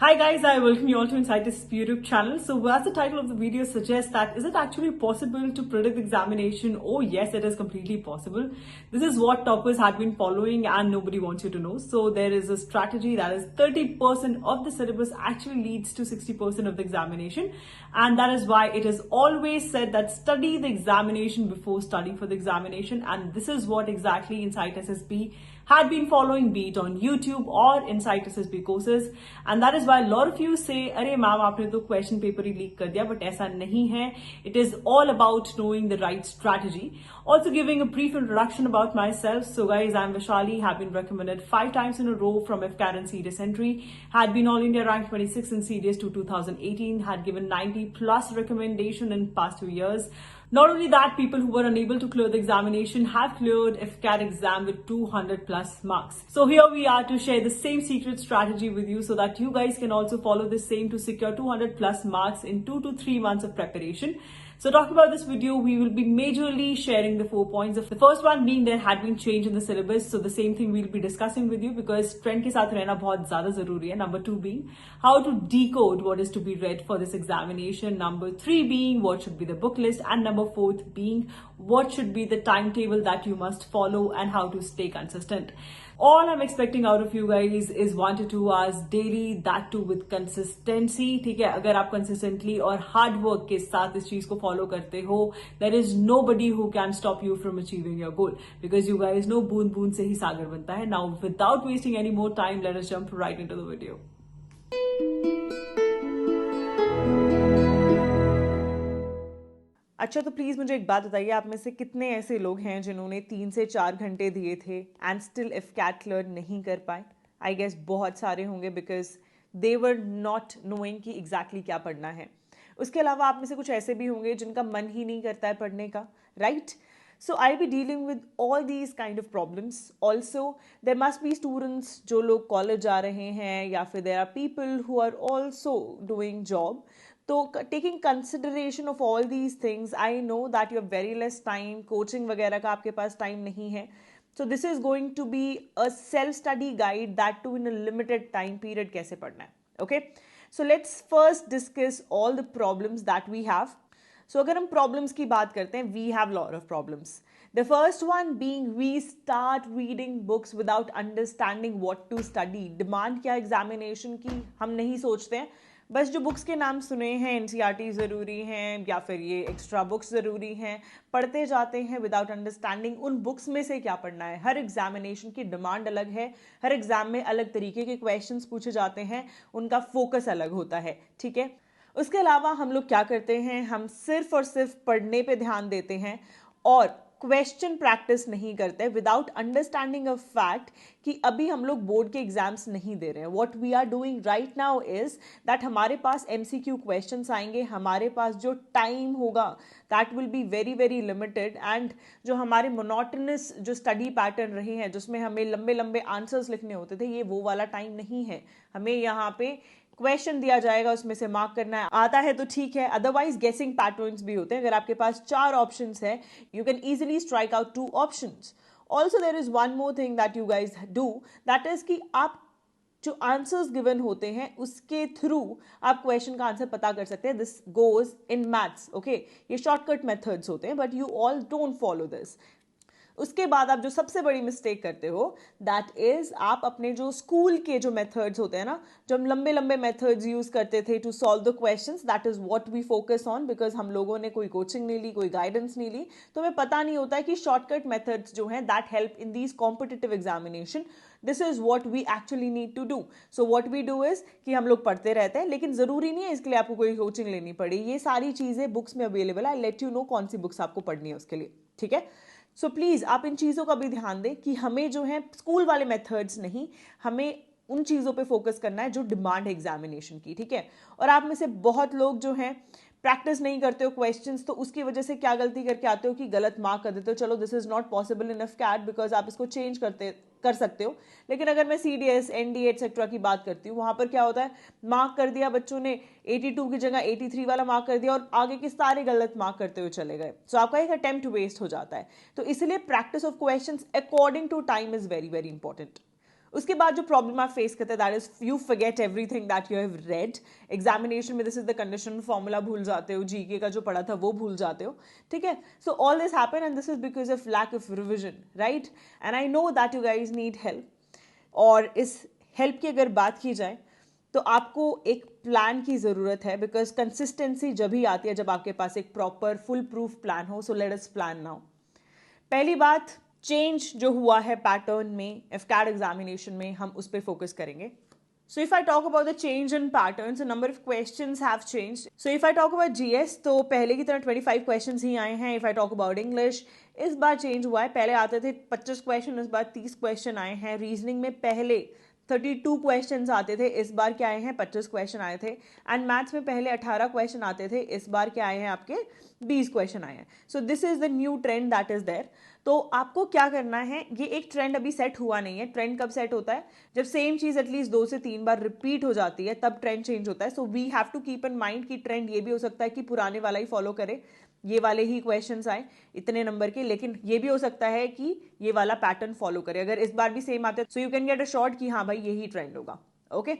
Hi guys, I welcome you all to Insight This YouTube channel. So as the title of the video suggests that is it actually possible to predict the examination? Oh yes, it is completely possible. This is what toppers had been following and nobody wants you to know. So there is a strategy that is 30% of the syllabus actually leads to 60% of the examination. And that is why it is always said that study the examination before studying for the examination. And this is what exactly Insight SSB had been following, be it on YouTube or Insight SSB courses. And that is why a lot of you say, अरे ma'am आपने तो question paper ही leak कर दिया, but ऐसा नहीं है. It is all about knowing the right strategy. Also giving a brief introduction about myself. So guys, I'm Vishali, have been recommended 5 times in a row from FCAT and CDS entry, had been All India ranked 26 in CDS to 2018, had given 90 plus recommendation in past 2 years. Not only that, people who were unable to clear the examination have cleared FCAT exam with 200 plus marks. So here we are to share the same secret strategy with you so that you guys can also follow the same to secure 200 plus marks in 2 to 3 months of preparation. So talking about this video, we will be majorly sharing the 4 points. The first one being there had been change in the syllabus. So the same thing we'll be discussing with you because trend ke saath rehna bahut zyada zaruri hai. Number 2 being how to decode what is to be read for this examination. Number 3 being what should be the book list. And number 4th being what should be the timetable that you must follow and how to stay consistent. All I'm expecting out of you guys is 1 to 2 hours daily, that too with consistency. ठीक है, अगर आप consistently और hard work के साथ इस चीज को follow करते हो, there is nobody who can stop you from achieving your goal because you guys know बूंद बूंद से ही सागर बनता है. Now without wasting any more time, let us jump right into the video. अच्छा, तो प्लीज मुझे एक बात बताइए, आप में से कितने ऐसे लोग हैं जिन्होंने 3 से 4 घंटे दिए थे एंड स्टिल FCAT क्लियर नहीं कर पाए? आई गेस बहुत सारे होंगे because they were not knowing कि एग्जैक्टली क्या पढ़ना है. उसके अलावा आप में से कुछ ऐसे भी होंगे जिनका मन ही नहीं करता है पढ़ने का, right? So I'll be dealing with all these kind of problems. Also, there must be students जो लोग कॉलेज जा रहे हैं या फिर there are people who are also doing job. तो taking consideration of all these things, I know that you have very less time, coaching वगैरह का आपके पास टाइम नहीं है. So this is going to be a self study guide that too in a limited time period कैसे पढ़ना है. Okay, so let's first discuss all the problems that we have. So अगर हम प्रॉब्लम्स की बात करते हैं, we have lot of problems. The first one being we start reading books without understanding what to study. Demand क्या examination की हम नहीं सोचते हैं, बस जो बुक्स के नाम सुने हैं, NCERT ज़रूरी हैं या फिर ये एक्स्ट्रा बुक्स ज़रूरी हैं, पढ़ते जाते हैं विदाउट अंडरस्टैंडिंग उन बुक्स में से क्या पढ़ना है. हर एग्जामिनेशन की डिमांड अलग है, हर एग्जाम में अलग तरीके के क्वेश्चंस पूछे जाते हैं, उनका फोकस अलग होता है. ठीक है, उसके अलावा हम लोग क्या करते हैं, हम सिर्फ और सिर्फ पढ़ने पे ध्यान देते हैं और क्वेश्चन प्रैक्टिस नहीं करते विदाउट अंडरस्टैंडिंग अ फैक्ट कि अभी हम लोग बोर्ड के एग्जाम्स नहीं दे रहे हैं. What we are doing right now is that हमारे पास MCQ क्वेश्चंस आएंगे, हमारे पास जो टाइम होगा that will be very very limited. And जो हमारे मोनोटोनस जो स्टडी पैटर्न रहे हैं जिसमें हमें लंबे लंबे आंसर्स लिखने होते थे, ये वो वाला टाइम नहीं है. हमें यहाँ पे क्वेश्चन दिया जाएगा, उसमें से मार्क करना है, आता है तो ठीक है, अदरवाइज गेसिंग पैटर्न्स भी होते हैं. अगर आपके पास 4 ऑप्शंस है, you can easily strike out 2 options. Also there is one more thing that you guys do, that is कि आप जो आंसर्स गिवन होते हैं उसके थ्रू आप क्वेश्चन का आंसर पता कर सकते हैं. This goes in maths. Okay, ये शॉर्टकट मेथड्स होते हैं but you all don't follow this. उसके बाद आप जो सबसे बड़ी मिस्टेक करते हो दैट इज आप अपने जो स्कूल के जो मेथड्स होते हैं ना, जो हम लंबे लंबे मेथड्स यूज करते थे to solve the questions, that is what we focus on. Because हम लोगों ने कोई कोचिंग नहीं ली, कोई गाइडेंस नहीं ली, तो हमें पता नहीं होता है कि शॉर्टकट मेथड्स जो हैं that help in these competitive examination. This is what we actually need to do. So what we do is कि हम लोग पढ़ते रहते हैं, लेकिन जरूरी नहीं है इसके लिए आपको कोई कोचिंग लेनी पड़े. ये सारी चीजें बुक्स में अवेलेबल है. आई लेट यू नो कौन सी बुक्स आपको पढ़नी है उसके लिए. ठीक है, सो प्लीज़ आप इन चीज़ों का भी ध्यान दें कि हमें जो है स्कूल वाले मेथड्स नहीं, हमें उन चीज़ों पे फोकस करना है जो डिमांड है एग्जामिनेशन की. ठीक है, और आप में से बहुत लोग जो हैं प्रैक्टिस नहीं करते हो क्वेश्चंस, तो उसकी वजह से क्या गलती करके आते हो कि गलत मार्क कर देते हो. चलो, this is not possible in FCAT because आप इसको चेंज कर सकते हो. लेकिन अगर मैं CDS, NDA एक्सेट्रा की बात करती हूँ, वहां पर क्या होता है, मार्क कर दिया बच्चों ने, 82 की जगह 83 वाला मार्क कर दिया और आगे के सारे गलत मार्क करते हुए चले गए. सो आपका एक अटेम्प्ट वेस्ट हो जाता है. तो इसलिए practice of questions according to time is very very important. उसके बाद जो प्रॉब्लम आप फेस करते हैं that is you forget everything that you have read. Examination में this is the condition, formula भूल जाते हो, जीके का जो पढ़ा था वो भूल जाते हो, ठीक है। So all this happen and this is because of lack of revision, right. And I know that you guys need help, और इस हेल्प की अगर बात की जाए तो आपको एक प्लान की ज़रूरत है, बिकॉज कंसिस्टेंसी जब ही आती है जब आपके पास एक प्रॉपर फुल प्रूफ प्लान हो। So let us plan now. पहली बात, चेंज जो हुआ है पैटर्न में एफकैट एग्जामिनेशन में, हम उस पर फोकस करेंगे। So if I talk about the change in patterns, a number of questions have changed. So if I talk about GS, तो पहले की तरह 25 questions ही आए हैं. If I talk about English, इस बार change हुआ है, पहले आते थे 25 क्वेश्चन, इस बार 30 क्वेश्चन आए हैं। रीजनिंग में पहले 32 क्वेश्चंस आते थे, इस बार क्या आए हैं 25 क्वेश्चन आए थे। एंड मैथ्स में पहले 18 क्वेश्चन आते थे, इस बार क्या आए हैं आपके 20 क्वेश्चन आए हैं। So this is the new trend that is there. तो आपको क्या करना है, ये एक ट्रेंड अभी सेट हुआ नहीं है। ट्रेंड कब सेट होता है, जब सेम चीज एटलीस्ट 2 से 3 बार रिपीट हो जाती है, तब ट्रेंड चेंज होता है। So we have to keep in mind कि ट्रेंड ये भी हो सकता है कि पुराने वाला ही फॉलो करे, ये वाले ही क्वेश्चंस आए इतने नंबर के, लेकिन ये भी हो सकता है कि ये वाला पैटर्न फॉलो करे। अगर इस बार भी सेम आते हैं so you can get a short कि हाँ भाई यही ट्रेंड होगा। Okay,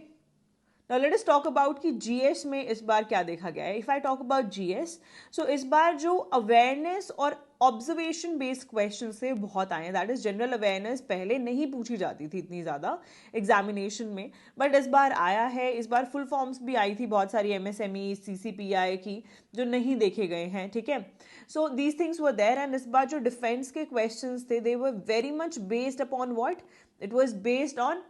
now let us talk about कि जीएस में इस बार क्या देखा गया है। If I talk about GS, so इस बार जो अवेयरनेस और ऑब्जर्वेशन बेस्ड क्वेश्चन से बहुत आए हैं। दैट इज जनरल अवेयरनेस पहले नहीं पूछी जाती थी इतनी ज्यादा एग्जामिनेशन में, बट इस बार आया है। इस बार फुल फॉर्म्स भी आई थी बहुत सारी एमएसएमई सीसीपीआई की, जो नहीं देखे गए हैं, ठीक है। So these things were there. And इस बार जो डिफेंस के क्वेश्चंस थे they were very much based upon what, it was based on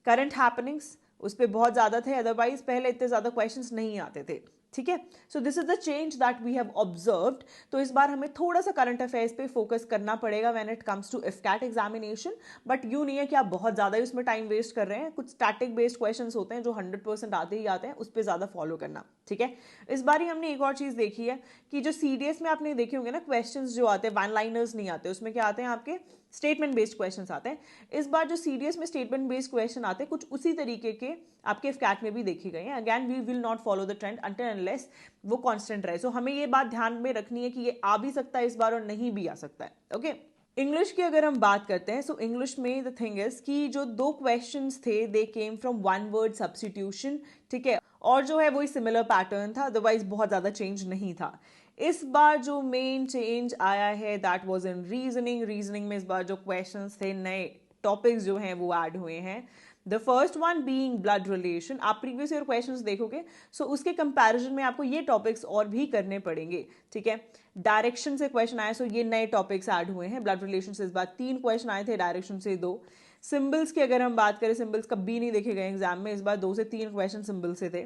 current happenings, उस पर बहुत ज़्यादा थे। अदरवाइज पहले इतने ज़्यादा क्वेश्चंस नहीं आते थे, ठीक है। So this is the change that we have observed. तो इस बार हमें थोड़ा सा करंट अफेयर्स पे फोकस करना पड़ेगा when it comes to AFCAT examination. But यूँ नहीं है कि आप बहुत ज़्यादा ही उसमें टाइम वेस्ट कर रहे हैं। कुछ स्टैटिक बेस्ड क्वेश्चंस होते हैं जो 100% आते ही आते हैं, उस पर ज़्यादा फॉलो करना, ठीक है। इस बार ही हमने एक और चीज़ देखी है कि जो सीडीएस में आपने देखे होंगे ना क्वेश्चन जो आते हैं, वन लाइनर्स नहीं आते, उसमें क्या आते हैं आपके स्टेटमेंट बेस्ड क्वेश्चंस आते हैं। इस बार जो सीडीएस में स्टेटमेंट बेस्ड क्वेश्चन आते हैं कुछ उसी तरीके के आपके इफकैट में भी देखे गए हैं। Again we will not follow the trend until unless वो कांस्टेंट रहे। सो हमें ये बात ध्यान में रखनी है कि ये आ भी सकता है इस बार और नहीं भी आ सकता है। ओके, इंग्लिश की अगर हम बात करते हैं, सो इंग्लिश में द थिंग इज कि जो 2 क्वेश्चंस थे they came from one word substitution, ठीक है, और जो है वही सिमिलर पैटर्न था, अदरवाइज बहुत ज़्यादा चेंज नहीं था। इस बार जो मेन चेंज आया है that was in reasoning. Reasoning में इस बार जो क्वेश्चंस थे, नए टॉपिक्स जो हैं वो ऐड हुए हैं। The first one being blood relation. आप प्रीवियस ईयर क्वेश्चंस देखोगे सो उसके कंपैरिजन में आपको ये टॉपिक्स और भी करने पड़ेंगे, ठीक है। डायरेक्शन से क्वेश्चन आए, सो ये नए टॉपिक्स ऐड हुए हैं। ब्लड रिलेशन से इस बार 3 क्वेश्चन आए थे, डायरेक्शन से 2। सिंबल्स की अगर हम बात करें, सिंबल्स कभी नहीं देखे गए एग्जाम में, इस बार 2 से 3 क्वेश्चन सिंबल से थे।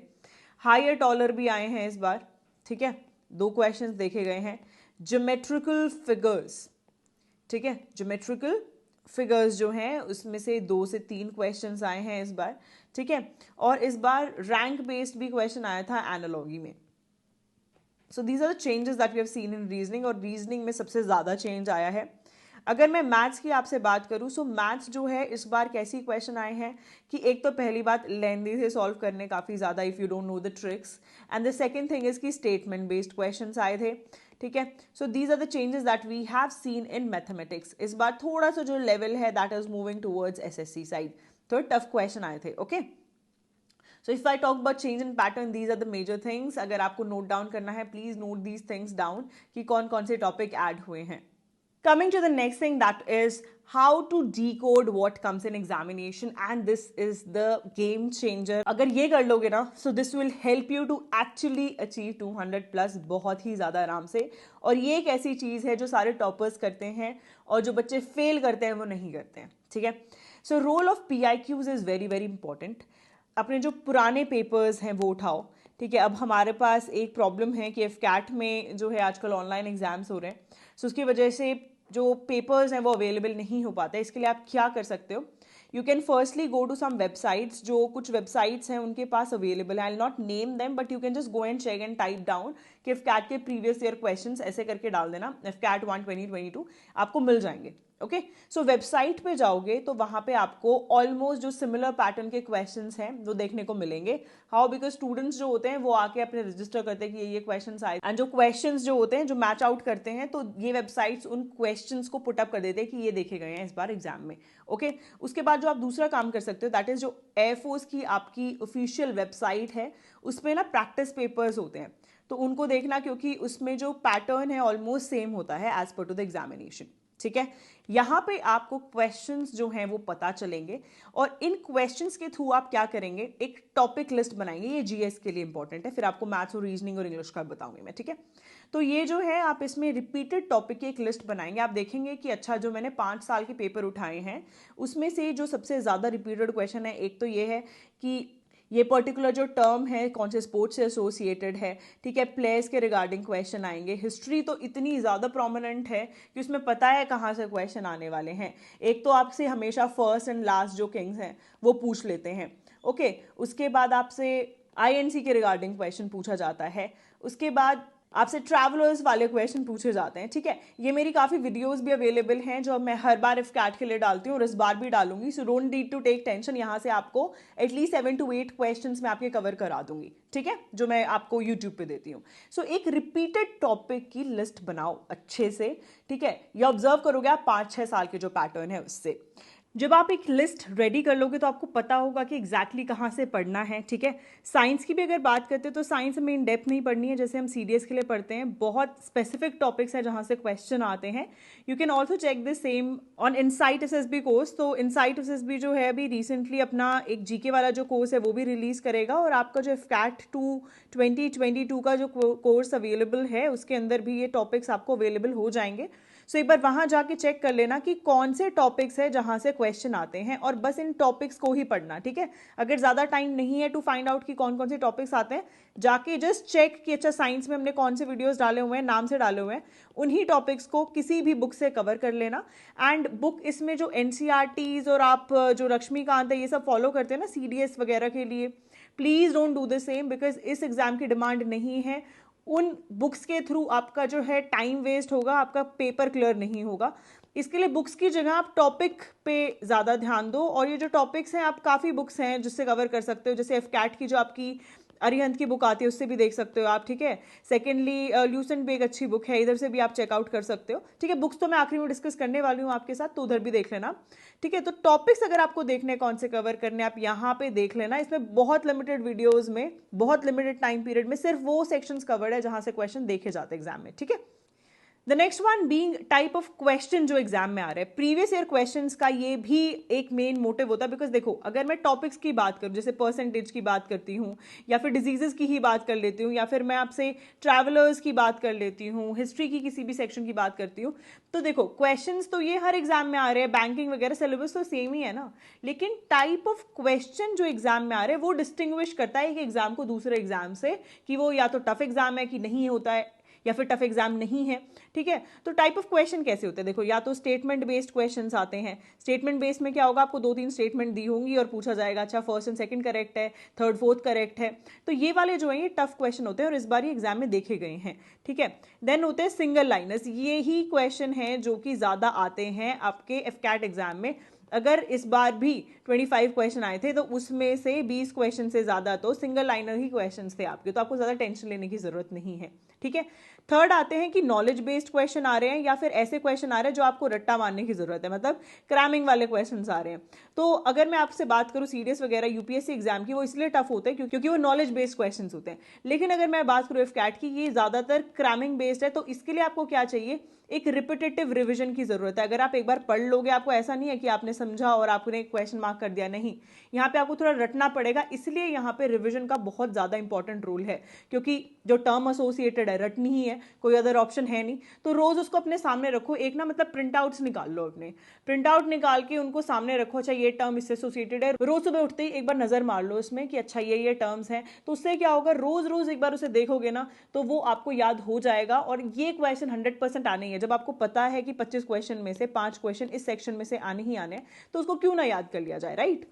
हायर टॉलर भी आए हैं इस बार, ठीक है, 2 क्वेश्चंस देखे गए हैं। ज्योमेट्रिकल फिगर्स, ठीक है, ज्योमेट्रिकल फिगर्स जो हैं उसमें से 2 से 3 क्वेश्चंस आए हैं इस बार, ठीक है। और इस बार रैंक बेस्ड भी क्वेश्चन आया था एनालॉजी में। So these are the changes that we have seen in reasoning, और रीजनिंग में सबसे ज़्यादा चेंज आया है। अगर मैं मैथ्स की आपसे बात करूं, सो मैथ्स जो है इस बार कैसी क्वेश्चन आए हैं कि एक तो पहली बात लेंदी से सॉल्व करने काफ़ी ज़्यादा, if you don't know the tricks. And the second thing is कि स्टेटमेंट बेस्ड क्वेश्चंस आए थे, ठीक है। So these are the changes that we have seen in mathematics. इस बार थोड़ा सा जो लेवल है that is moving towards SSC side, तो टफ क्वेश्चन आए थे, okay. So if I talk about change in pattern, these are the major things. अगर आपको नोट डाउन करना है please note these things down कि कौन कौन से टॉपिक ऐड हुए हैं। Coming to the next thing, that is how to decode what comes in examination, and this is the game changer. अगर ये कर लोगे ना, so this will help you to actually achieve 200 plus बहुत ही ज़्यादा आराम से। और ये एक ऐसी चीज़ है जो सारे टॉपर्स करते हैं और जो बच्चे फेल करते हैं वो नहीं करते हैं, ठीक है। So role of PIQs is very very important. अपने जो पुराने पेपर्स हैं वो उठाओ, ठीक है। अब हमारे पास एक प्रॉब्लम है कि एफकैट में जो है आजकल ऑनलाइन एग्जाम्स हो रहे हैं, सो उसकी वजह से जो पेपर्स हैं वो अवेलेबल नहीं हो पाते। इसके लिए आप क्या कर सकते हो, you can firstly go to some websites. जो कुछ वेबसाइट्स हैं उनके पास अवेलेबल है, I will not name them, but you can just go and check and type down कि एफकैट के प्रीवियस ईयर क्वेश्चंस ऐसे करके डाल देना, एफकैट 1 2022 आपको मिल जाएंगे, ओके सो वेबसाइट पे जाओगे तो वहां पे आपको ऑलमोस्ट जो सिमिलर पैटर्न के क्वेश्चंस हैं वो देखने को मिलेंगे। हाउ, बिकॉज स्टूडेंट्स जो होते हैं वो आके अपने रजिस्टर करते हैं कि ये क्वेश्चंस आए, एंड जो क्वेश्चंस जो होते हैं जो मैच आउट करते हैं तो ये वेबसाइट्स उन क्वेश्चंस को पुट अप कर देते हैं कि ये देखे गए हैं इस बार एग्जाम में। ओके उसके बाद जो आप दूसरा काम कर सकते हो दैट इज जो एयरफोर्स की आपकी ऑफिशियल वेबसाइट है उसमें ना प्रैक्टिस पेपर्स होते हैं, तो उनको देखना क्योंकि उसमें जो पैटर्न है ऑलमोस्ट सेम होता है as per to the examination. ठीक है, यहाँ पे आपको क्वेश्चंस जो हैं वो पता चलेंगे और इन क्वेश्चंस के थ्रू आप क्या करेंगे, एक टॉपिक लिस्ट बनाएंगे। ये जीएस के लिए इंपॉर्टेंट है, फिर आपको मैथ्स और रीजनिंग और इंग्लिश का बताऊंगी मैं। ठीक है, तो ये जो है आप इसमें रिपीटेड टॉपिक की एक लिस्ट बनाएंगे। आप देखेंगे कि अच्छा जो मैंने 5 साल के पेपर उठाए हैं उसमें से जो सबसे ज़्यादा रिपीटेड क्वेश्चन है, एक तो ये है कि ये पर्टिकुलर जो टर्म है कौन से स्पोर्ट्स से एसोसिएटेड है। ठीक है, प्लेयर्स के रिगार्डिंग क्वेश्चन आएंगे। हिस्ट्री तो इतनी ज़्यादा प्रोमिनेंट है कि उसमें पता है कहाँ से क्वेश्चन आने वाले हैं। एक तो आपसे हमेशा फर्स्ट एंड लास्ट जो किंग्स हैं वो पूछ लेते हैं। ओके, उसके बाद आपसे आईएनसी के रिगार्डिंग क्वेश्चन पूछा जाता है। उसके बाद आपसे ट्रैवलर्स वाले क्वेश्चन पूछे जाते हैं। ठीक है, ये मेरी काफ़ी वीडियोस भी अवेलेबल हैं जो मैं हर बार इफ कैट के लिए डालती हूँ और इस बार भी डालूंगी। So don't need to take tension, यहाँ से आपको एटलीस्ट 7 to 8 क्वेश्चंस मैं आपके कवर करा दूंगी। ठीक है, जो मैं आपको यूट्यूब पे देती हूँ। सो एक रिपीटेड टॉपिक की लिस्ट बनाओ अच्छे से। ठीक है, ये ऑब्जर्व करोगे आप 5-6 साल के जो पैटर्न है उससे। जब आप एक लिस्ट रेडी कर लोगे तो आपको पता होगा कि एग्जैक्टली कहाँ से पढ़ना है। ठीक है, साइंस की भी अगर बात करते हैं तो साइंस में इन डेप्थ नहीं पढ़नी है जैसे हम सीडीएस के लिए पढ़ते हैं। बहुत स्पेसिफिक टॉपिक्स हैं जहाँ से क्वेश्चन आते हैं। You can also check this same on Insight SSB course. तो इनसाइट एसएसबी जो है अभी रिसेंटली अपना एक जीके वाला जो कोर्स है वो भी रिलीज करेगा और आपका जो कैट 2022 का जो कोर्स अवेलेबल है उसके अंदर भी ये टॉपिक्स आपको अवेलेबल हो जाएंगे। सो एक बार वहां जाके चेक कर लेना कि कौन से टॉपिक्स है जहां से क्वेश्चन आते हैं और बस इन टॉपिक्स को ही पढ़ना। ठीक है, अगर ज़्यादा टाइम नहीं है टू फाइंड आउट कि कौन कौन से टॉपिक्स आते हैं, जाके जस्ट चेक कि अच्छा साइंस में हमने कौन से वीडियोस डाले हुए हैं, नाम से डाले हुए हैं, उन्हीं टॉपिक्स को किसी भी बुक से कवर कर लेना। एंड बुक इसमें जो एनसीईआरटीज और आप जो लक्ष्मीकांत है ये सब फॉलो करते हैं ना सीडीएस वगैरह के लिए, please don't do the same because इस एग्जाम की डिमांड नहीं है। उन बुक्स के थ्रू आपका जो है टाइम वेस्ट होगा, आपका पेपर क्लियर नहीं होगा। इसके लिए बुक्स की जगह आप टॉपिक पे ज़्यादा ध्यान दो। और ये जो टॉपिक्स हैं आप काफ़ी बुक्स हैं जिससे कवर कर सकते हो, जैसे एफ कैट की जो आपकी अरिहंत की बुक आती है उससे भी देख सकते हो आप। ठीक है, सेकेंडली ल्यूसेंट भी एक अच्छी बुक है, इधर से भी आप चेकआउट कर सकते हो। ठीक है, बुक्स तो मैं आखिरी में डिस्कस करने वाली हूँ आपके साथ, तो उधर भी देख लेना। ठीक है, तो टॉपिक्स अगर आपको देखने कौन से कवर करने आप यहाँ पे देख लेना। इसमें बहुत लिमिटेड वीडियोस में बहुत लिमिटेड टाइम पीरियड में सिर्फ वो सेक्शंस कवर्ड है जहां से क्वेश्चन देखे जाते हैं एग्जाम में। ठीक है, the next one being type of question जो एग्जाम में आ रहे हैं। प्रीवियस ईयर क्वेश्चंस का ये भी एक मेन मोटिव होता है बिकॉज देखो अगर मैं टॉपिक्स की बात करूँ जैसे परसेंटेज की बात करती हूँ या फिर डिजीजेस की ही बात कर लेती हूँ या फिर मैं आपसे ट्रैवलर्स की बात कर लेती हूँ, हिस्ट्री की किसी भी सेक्शन की बात करती हूँ, तो देखो क्वेश्चंस तो ये हर एग्जाम में आ रहे हैं, बैंकिंग वगैरह सिलेबस तो सेम ही है ना, लेकिन टाइप ऑफ क्वेश्चन जो एग्जाम में आ रहे हैं वो डिस्टिंग्विश करता है एक एग्जाम को दूसरे एग्जाम से कि वो या तो टफ एग्जाम है कि नहीं होता है या फिर टफ एग्जाम नहीं है। ठीक है, तो टाइप ऑफ क्वेश्चन कैसे होते हैं, देखो या तो स्टेटमेंट बेस्ड क्वेश्चंस आते हैं। स्टेटमेंट बेस्ड में क्या होगा, आपको 2-3 स्टेटमेंट दी होंगी और पूछा जाएगा अच्छा फर्स्ट एंड सेकंड करेक्ट है, थर्ड फोर्थ करेक्ट है। तो ये वाले जो है ये टफ क्वेश्चन होते हैं और इस बार ये एग्जाम में देखे गए हैं। ठीक है, देन होते हैं सिंगल लाइनर्स। ये ही क्वेश्चन है जो कि ज्यादा आते हैं आपके एफकैट एग्जाम में। अगर इस बार भी 25 क्वेश्चन आए थे तो उसमें से 20 क्वेश्चन से ज्यादा तो सिंगल लाइनर ही क्वेश्चंस थे आपके, तो आपको ज्यादा टेंशन लेने की जरूरत नहीं है। ठीक है, थर्ड आते हैं कि नॉलेज बेस्ड क्वेश्चन आ रहे हैं या फिर ऐसे क्वेश्चन आ रहे हैं जो आपको रट्टा मारने की जरूरत है, मतलब क्रैमिंग वाले क्वेश्चंस आ रहे हैं। तो अगर मैं आपसे बात करूं सीडीएस वगैरह यूपीएससी एग्जाम की, वो इसलिए टफ होते हैं क्योंकि वो नॉलेज बेस्ड क्वेश्चन होते हैं। लेकिन अगर मैं बात करूं एफकैट की, ये ज्यादातर क्रैमिंग बेस्ड है, तो इसके लिए आपको क्या चाहिए, एक रिपीटेटिव रिवीजन की जरूरत है। अगर आप एक बार पढ़ लोगे, आपको ऐसा नहीं है कि आपने समझा और आपने क्वेश्चन मार्क कर दिया, नहीं, यहाँ पे आपको थोड़ा रटना पड़ेगा। इसलिए यहाँ पे रिवीजन का बहुत ज्यादा इंपॉर्टेंट रोल है क्योंकि जो टर्म एसोसिएटेड है रटनी ही है, कोई अदर ऑप्शन है नहीं। तो रोज उसको अपने सामने रखो। एक ना मतलब प्रिंट आउट्स निकाल लो, अपने प्रिंट आउट निकाल के उनको सामने रखो। अच्छा ये टर्म इससे एसोसिएटेड है, रोज सुबह उठते ही एक बार नजर मार लो इसमें कि अच्छा ये टर्म्स हैं। तो उससे क्या होगा, रोज रोज एक बार उसे देखोगे ना तो वो आपको याद हो जाएगा। और ये क्वेश्चन 100% आने ही है। जब आपको पता है कि 25 क्वेश्चन में से 5 क्वेश्चन इस सेक्शन में से आने ही आने हैं, तो उसको क्यों ना याद कर लिया जाए, right.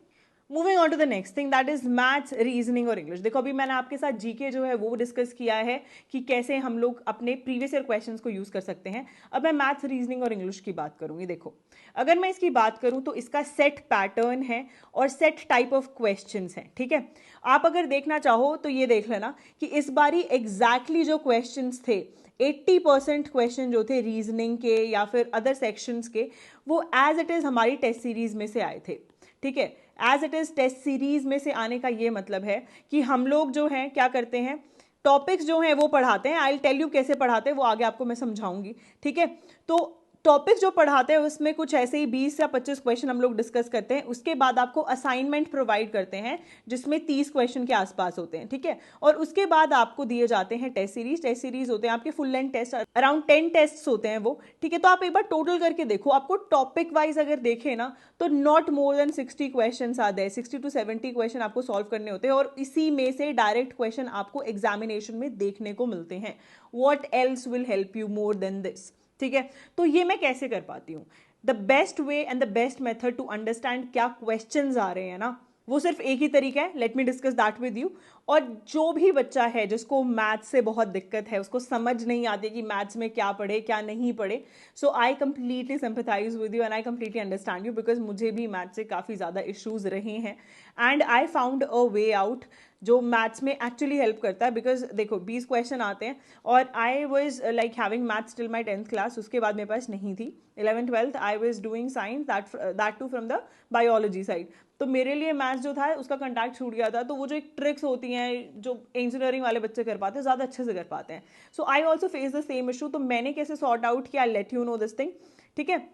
Moving on to the next thing that is maths, reasoning और इंग्लिश। देखो अभी मैंने आपके साथ जीके जो है वो डिस्कस किया है कि कैसे हम लोग अपने प्रीवियस ईयर क्वेश्चंस को यूज कर सकते हैं। अब मैं मैथ्स, रीजनिंग और इंग्लिश की बात करूंगी। देखो अगर मैं इसकी बात करूं तो इसका सेट पैटर्न है और सेट टाइप ऑफ क्वेश्चंस हैं, ठीक है। आप अगर देखना चाहो तो ये देख लेना कि इस बारी एग्जैक्टली जो क्वेश्चंस थे 80% क्वेश्चन जो थे रीजनिंग के या फिर अदर सेक्शंस के, वो एज इट इज हमारी टेस्ट सीरीज में से आए थे, ठीक है। As it is test series में से आने का ये मतलब है कि हम लोग जो हैं क्या करते हैं, टॉपिक्स जो हैं वो पढ़ाते हैं। आई विल टेल यू कैसे पढ़ाते हैं, वो आगे आपको मैं समझाऊंगी, ठीक है। तो टॉपिक्स जो पढ़ाते हैं उसमें कुछ ऐसे ही 20 या 25 क्वेश्चन हम लोग डिस्कस करते हैं। उसके बाद आपको असाइनमेंट प्रोवाइड करते हैं जिसमें 30 क्वेश्चन के आसपास होते हैं, ठीक है। और उसके बाद आपको दिए जाते हैं टेस्ट सीरीज। टेस्ट सीरीज होते हैं आपके full length test, around 10 test होते हैं वो, ठीक है। तो आप एक बार टोटल करके देखो, आपको टॉपिक वाइज अगर देखें ना तो नॉट मोर देन 60 क्वेश्चन आ गए, 60 to 70 क्वेश्चन आपको सॉल्व करने होते हैं और इसी में से डायरेक्ट क्वेश्चन आपको एग्जामिनेशन में देखने को मिलते हैं। What else will help you more than this, ठीक है। तो ये मैं कैसे कर पाती हूँ, the best way and the best method to understand क्या क्वेश्चंस आ रहे हैं ना, वो सिर्फ एक ही तरीका है। Let me discuss that with you. और जो भी बच्चा है जिसको मैथ्स से बहुत दिक्कत है, उसको समझ नहीं आती कि मैथ्स में क्या पढ़े क्या नहीं पढ़े, so I completely sympathise with you and I completely understand you, because मुझे भी मैथ्स से काफ़ी ज़्यादा इश्यूज रहे हैं and I found a way out जो मैथ्स में एक्चुअली हेल्प करता है। बिकॉज देखो 20 क्वेश्चन आते हैं और I was like having maths till my 10th class, उसके बाद मेरे पास नहीं थी। 11th 12th I was doing science, that too from the biology side. तो मेरे लिए मैथ्स जो था उसका कंटैक्ट छूट गया था। तो वो जो एक ट्रिक्स होती हैं जो इंजीनियरिंग वाले बच्चे कर पाते हैं, ज़्यादा अच्छे से कर पाते हैं। So I also face the same issue. तो मैंने कैसे सॉर्ट आउट किया, let you know this thing, ठीक है।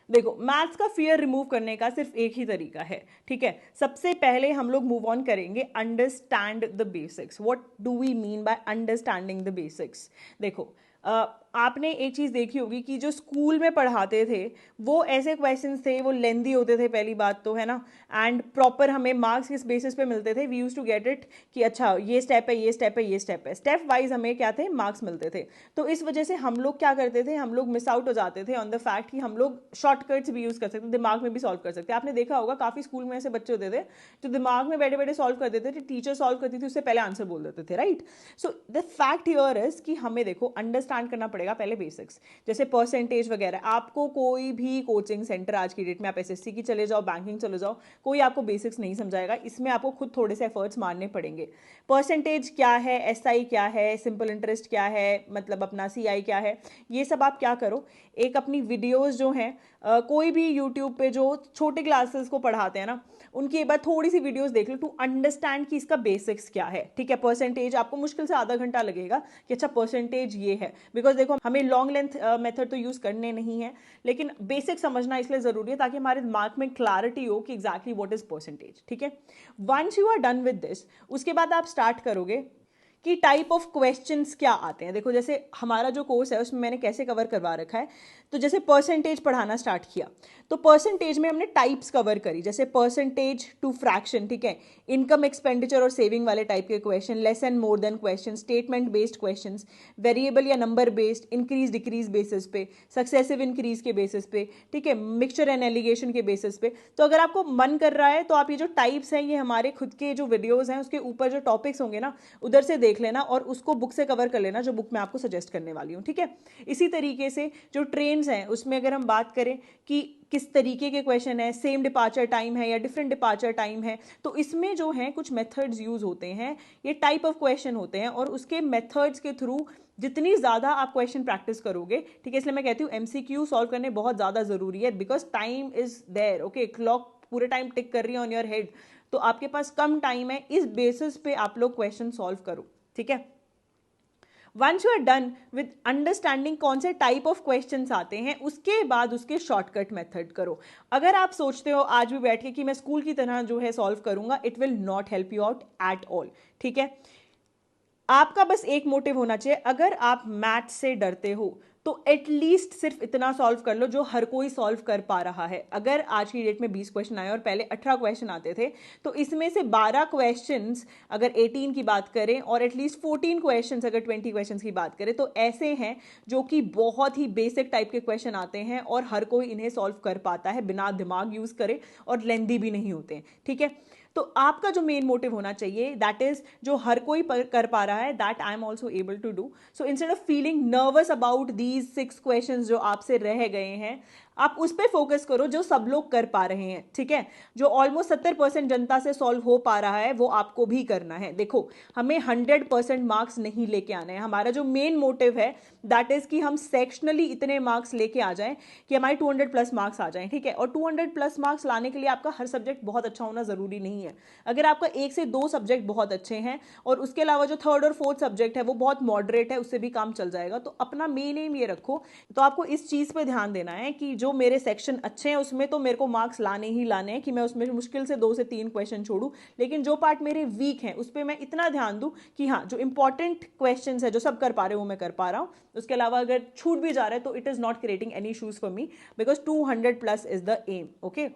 देखो मैथ्स का फियर रिमूव करने का सिर्फ एक ही तरीका है, ठीक है। सबसे पहले हम लोग मूव ऑन करेंगे understand the basics. What do we mean by understanding the basics. देखो आपने एक चीज़ देखी होगी कि जो स्कूल में पढ़ाते थे वो ऐसे क्वेश्चंस थे, वो लेंदी होते थे पहली बात तो, है ना। एंड प्रॉपर हमें मार्क्स किस बेसिस पे मिलते थे, we use to get it कि अच्छा ये स्टेप है, ये स्टेप है, ये स्टेप है, स्टेप वाइज हमें क्या थे, मार्क्स मिलते थे। तो इस वजह से हम लोग क्या करते थे, हम लोग मिस आउट हो जाते थे ऑन द फैक्ट कि हम लोग शॉर्टकट्स भी यूज़ कर सकते, दिमाग में भी सॉल्व कर सकते। आपने देखा होगा काफ़ी स्कूल में ऐसे बच्चे होते थे जो दिमाग में बैठे बैठे सॉल्व कर देते थे, टीचर सॉल्व करती थी उससे पहले आंसर बोल देते थे, right. So the fact here is कि हमें देखो अंडरस्टैंड करना पड़ेगा पहले बेसिक्स, जैसे परसेंटेज वगैरह। आपको कोई भी कोचिंग सेंटर आज की डेट में, आप एसएससी की चले जाओ, बैंकिंग चले जाओ, कोई आपको बेसिक्स नहीं समझाएगा। इसमें आपको खुद थोड़े से एफर्ट्स मारने पड़ेंगे। परसेंटेज क्या है, एसआई क्या है, सिंपल इंटरेस्ट क्या है, मतलब अपना सीआई क्या है, ये सब आप क्या करो, एक अपनी वीडियोस जो हैं कोई भी यूट्यूब पे जो छोटे क्लासेस को पढ़ाते हैं ना, उनकी एक बार थोड़ी सी वीडियोस देख लो टू अंडरस्टैंड कि इसका बेसिक्स क्या है, ठीक है। परसेंटेज आपको मुश्किल से आधा घंटा लगेगा कि अच्छा परसेंटेज ये है, बिकॉज देखो हमें लॉन्ग लेंथ मेथड तो यूज करने नहीं है, लेकिन बेसिक समझना इसलिए जरूरी है ताकि हमारे दिमाग में क्लैरिटी हो कि एग्जैक्टली व्हाट इज परसेंटेज, ठीक है। Once you are done with this, उसके बाद आप स्टार्ट करोगे कि टाइप ऑफ क्वेश्चंस क्या आते हैं। देखो जैसे हमारा जो कोर्स है उसमें मैंने कैसे कवर करवा रखा है, तो जैसे परसेंटेज पढ़ाना स्टार्ट किया तो परसेंटेज में हमने टाइप्स कवर करी, जैसे परसेंटेज टू फ्रैक्शन, ठीक है, इनकम एक्सपेंडिचर और सेविंग वाले टाइप के question, less and more than question, statement based question, variable या number based, increase decrease basis पे, सक्सेसिव इंक्रीज के बेसिस पे, ठीक है, मिक्सचर एंड एलिगेशन के बेसिस पे। तो अगर आपको मन कर रहा है तो आप ये जो टाइप्स हैं ये हमारे खुद के जो वीडियोज हैं उसके ऊपर जो टॉपिक्स होंगे ना उधर से देख लेना और उसको बुक से कवर कर लेना, जो बुक मैं आपको सजेस्ट करने वाली हूँ, ठीक है। इसी तरीके से जो ट्रेन्स हैं उसमें अगर हम बात करें कि किस तरीके के क्वेश्चन है, सेम डिपार्चर टाइम है या डिफरेंट डिपार्चर टाइम है, तो इसमें जो है कुछ मेथड्स यूज होते हैं, ये टाइप ऑफ क्वेश्चन होते हैं और उसके मेथड्स के थ्रू जितनी ज़्यादा आप क्वेश्चन प्रैक्टिस करोगे, ठीक है, इसलिए मैं कहती हूँ एमसीक्यू सॉल्व करने बहुत ज़्यादा ज़रूरी है, because time is there, okay, clock पूरे टाइम टिक कर रही है ऑन योर हेड, तो आपके पास कम टाइम है, इस बेसिस पे आप लोग क्वेश्चन सॉल्व करो, ठीक है। Once you are done with understanding कौन से टाइप ऑफ क्वेश्चंस आते हैं, उसके बाद उसके शॉर्टकट मेथड करो। अगर आप सोचते हो आज भी बैठ के कि मैं स्कूल की तरह जो है सॉल्व करूंगा, it will not help you out at all, ठीक है। आपका बस एक मोटिव होना चाहिए, अगर आप मैथ से डरते हो तो एटलीस्ट सिर्फ इतना सॉल्व कर लो जो हर कोई सॉल्व कर पा रहा है। अगर आज की डेट में 20 क्वेश्चन आए और पहले 18 क्वेश्चन आते थे, तो इसमें से 12 क्वेश्चंस अगर 18 की बात करें और एटलीस्ट 14 क्वेश्चंस अगर 20 क्वेश्चंस की बात करें, तो ऐसे हैं जो कि बहुत ही बेसिक टाइप के क्वेश्चन आते हैं और हर कोई इन्हें सॉल्व कर पाता है बिना दिमाग यूज करे और लेंदी भी नहीं होते हैं, ठीक है। तो आपका जो मेन मोटिव होना चाहिए दैट इज जो हर कोई कर पा रहा है, that I am also able to do. So instead of feeling nervous about these 6 question जो आपसे रह गए हैं, आप उस पर फोकस करो जो सब लोग कर पा रहे हैं. ठीक है, जो ऑलमोस्ट 70% जनता से सॉल्व हो पा रहा है वो आपको भी करना है. देखो, हमें 100% मार्क्स नहीं लेके आने हैं. हमारा जो मेन मोटिव है दैट इज कि हम सेक्शनली इतने मार्क्स लेके आ जाएं कि हमारे 200 प्लस मार्क्स आ जाएं. ठीक है, और 200 प्लस मार्क्स लाने के लिए आपका हर सब्जेक्ट बहुत अच्छा होना जरूरी नहीं है. अगर आपका 1 से 2 सब्जेक्ट बहुत अच्छे हैं और उसके अलावा जो 3rd और 4th सब्जेक्ट है वो बहुत मॉडरेट है, उससे भी काम चल जाएगा. तो अपना मेन एम ये रखो. तो आपको इस चीज पे ध्यान देना है कि जो मेरे सेक्शन अच्छे हैं उसमें तो मेरे को मार्क्स लाने ही लाने हैं, कि मैं उसमें मुश्किल से 2 से 3 क्वेश्चन छोड़ूं, लेकिन जो पार्ट मेरे वीक हैं उस पर मैं इतना ध्यान दूं कि हाँ, जो इंपॉर्टेंट क्वेश्चन है जो सब कर पा रहे हो वो मैं कर पा रहा हूं. उसके अलावा अगर छूट भी जा रहा है तो it is not creating any issues for me, because 200 plus is the aim. Okay,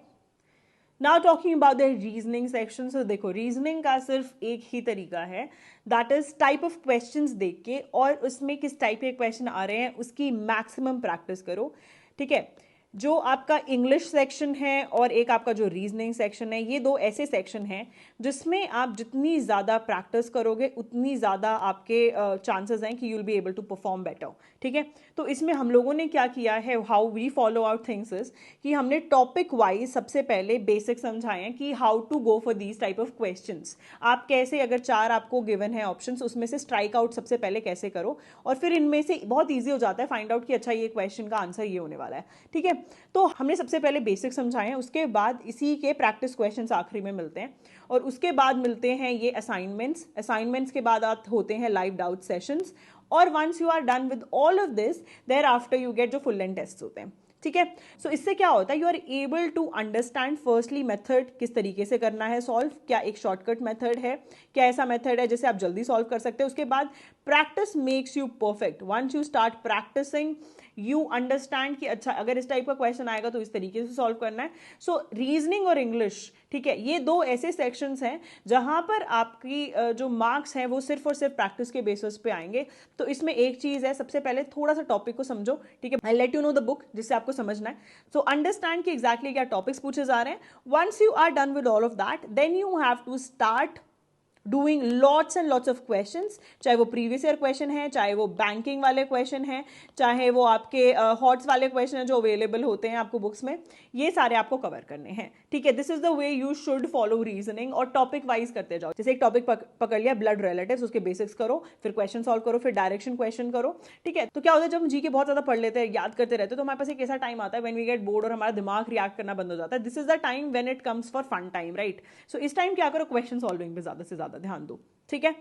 now talking about the reasoning section. So देखो, रीजनिंग का सिर्फ एक ही तरीका है, that is type of questions देख के और उसमें किस टाइप के क्वेश्चन आ रहे हैं उसकी मैक्सिमम प्रैक्टिस करो. ठीक है, जो आपका इंग्लिश सेक्शन है और एक आपका जो रीजनिंग सेक्शन है, ये 2 ऐसे सेक्शन हैं जिसमें आप जितनी ज़्यादा प्रैक्टिस करोगे उतनी ज़्यादा आपके चांसेस हैं कि you will be able to perform better. ठीक है, तो इसमें हम लोगों ने क्या किया है, how we follow out things is कि हमने टॉपिक वाइज सबसे पहले बेसिक समझाए हैं कि how to go for these type of questions. आप कैसे, अगर 4 आपको गिवन है ऑप्शंस, उसमें से स्ट्राइक आउट सबसे पहले कैसे करो, और फिर इनमें से बहुत ईजी हो जाता है फाइंड आउट कि अच्छा ये क्वेश्चन का आंसर ये होने वाला है. ठीक है, तो हमने सबसे पहले बेसिक समझाए हैं, उसके बाद इसी के प्रैक्टिस क्वेश्चंस आखिरी में मिलते हैं, और उसके बाद मिलते हैं ये असाइनमेंट्स के बाद आप होते हैं लाइव डाउट सेशंस, और once you are done with all of this thereafter you get जो फुल लेंथ टेस्ट होते हैं. ठीक है, सो इससे क्या होता है, you are able to understand firstly method, किस तरीके से करना है सॉल्व, क्या एक शॉर्टकट मेथड है, क्या ऐसा मेथड है जिसे आप जल्दी सॉल्व कर सकते हैं. उसके बाद practice makes you perfect. Once you start practising you understand कि अच्छा अगर इस टाइप का क्वेश्चन आएगा तो इस तरीके से सॉल्व करना है. सो रीजनिंग और इंग्लिश, ठीक है, ये 2 ऐसे सेक्शंस हैं जहां पर आपकी जो मार्क्स हैं वो सिर्फ और सिर्फ प्रैक्टिस के बेसिस पे आएंगे. तो इसमें एक चीज है, सबसे पहले थोड़ा सा टॉपिक को समझो. ठीक है, I let you know the book जिससे आपको समझना है. सो अंडरस्टैंड कि एग्जैक्टली क्या टॉपिक्स पूछे जा रहे हैं. Once you are done with all of that then you have to start doing lots and lots of questions, चाहे वो प्रीवियस ईयर क्वेश्चन है, चाहे वो बैंकिंग वाले क्वेश्चन है, चाहे वो आपके हॉट्स वाले क्वेश्चन है जो अवेलेबल होते हैं आपको बुक्स में, ये सारे आपको कवर करने हैं. ठीक है, this is the way you should follow reasoning, और टॉपिक वाइज करते जाओ. जैसे एक टॉपिक पकड़ लिया ब्लड रिलेटिव्स, उसके बेसिक्स करो, फिर क्वेश्चन सॉल्व करो, फिर डायरेक्शन क्वेश्चन करो. ठीक है, तो क्या होता है जब हम जी के बहुत ज्यादा पढ़ लेते हैं, याद करते रहते हैं, तो हमारे पास एक ऐसा टाइम आता है व्हेन वी गेट बोर्ड और हमारा दिमाग रिएक्ट करना बंद हो जाता है. This is the time when it comes for fun time, right. So इस टाइम क्या करो, क्वेश्चन सॉल्विंग पे ज्यादा से ज्यादा ध्यान दो. ठीक है,